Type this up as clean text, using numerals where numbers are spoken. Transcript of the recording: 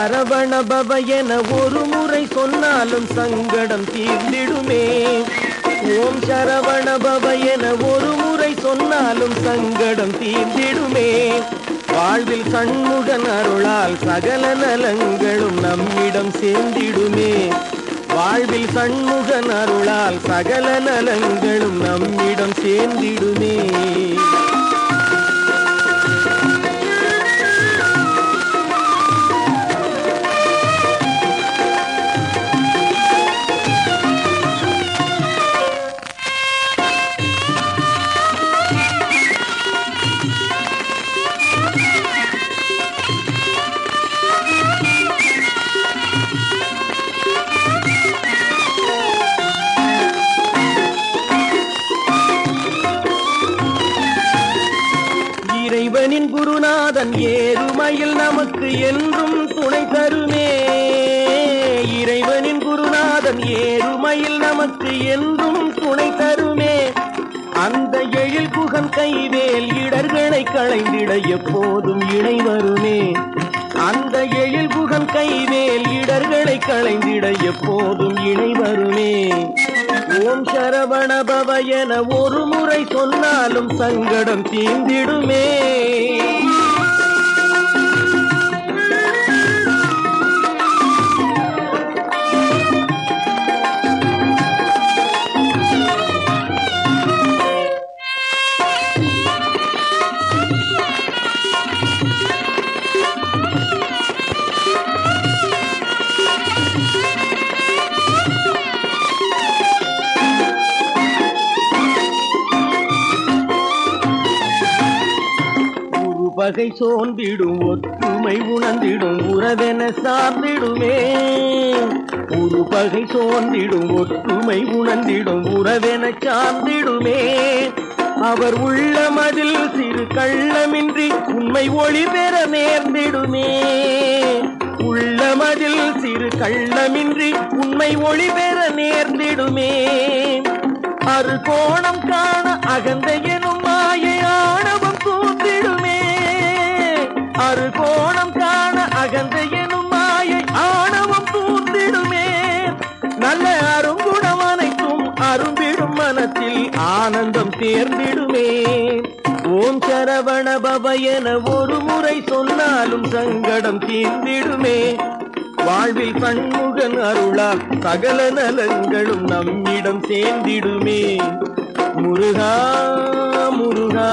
சரவண பவ என ஒரு முறை சொன்னாலும் சங்கடம் தீர்ந்திடுமே. ஓம் சரவண பவ என ஒரு முறை சொன்னாலும் சங்கடம் தீர்ந்திடுமே. வாழ்வில் சண்முகன் அருளால் சகல நலங்களும் நம்மிடம் சேர்ந்திடுமே. வாழ்வில் சண்முகன் அருளால் சகல நலங்களும் நம்மிடம் சேர்ந்திடுமே. இறைவனின் குருநாதன் ஏறுமையில் நமக்கு என்றும் துணை தருமே. இறைவனின் குருநாதன் ஏறுமையில் நமக்கு என்றும் துணை தருமே. அந்த எழில் குகன் கைவேல் இடர்களை களைந்திட எப்போதும் இணை வருமே. அந்த எழில் குகன் கைவேல் இடர்களை களைந்திட எப்போதும் இணை வருமே. ஓம் சரவண பவ என ஒரு முறை சொன்னாலும் சங்கடம் தீர்ந்திடுமே. பகை சோர்ந்திடும் ஒற்றுமை உணர்ந்திடும் உறவென சார்ந்திடுமே. ஒரு பகை சோர்ந்திடும் ஒற்றுமை உணர்ந்திடும் உறவென சார்ந்திடுமே. அவர் உள்ளமதில் சிறு கள்ளமின்றி உண்மை ஒளி பெற நேர்ந்திடுமே. உள்ளமதில் சிறு கள்ளமின்றி உண்மை ஒளி பெற நேர்ந்திடுமே. அரு கோணம் காண அகந்த எனும் மாயை ஆணவம் தூண்டிடுமே. அரு கோணம் காண அகந்த எனும் மாயை ஆணவம் தூண்டிடுமே. நல்ல அருங்குணம் அனைத்தும் அரும்பிடும் மனத்தில் ஆனந்தம் தேர்ந்திடுமே. ஓம் சரவண பவ என ஒரு முறை சொன்னாலும் சங்கடம் தீர்ந்திடுமே. வாழ்வில் சண்முகன் அருளால் சகல நலங்களும் நம்மிடம் சேர்ந்திடுமே. முருகா முருகா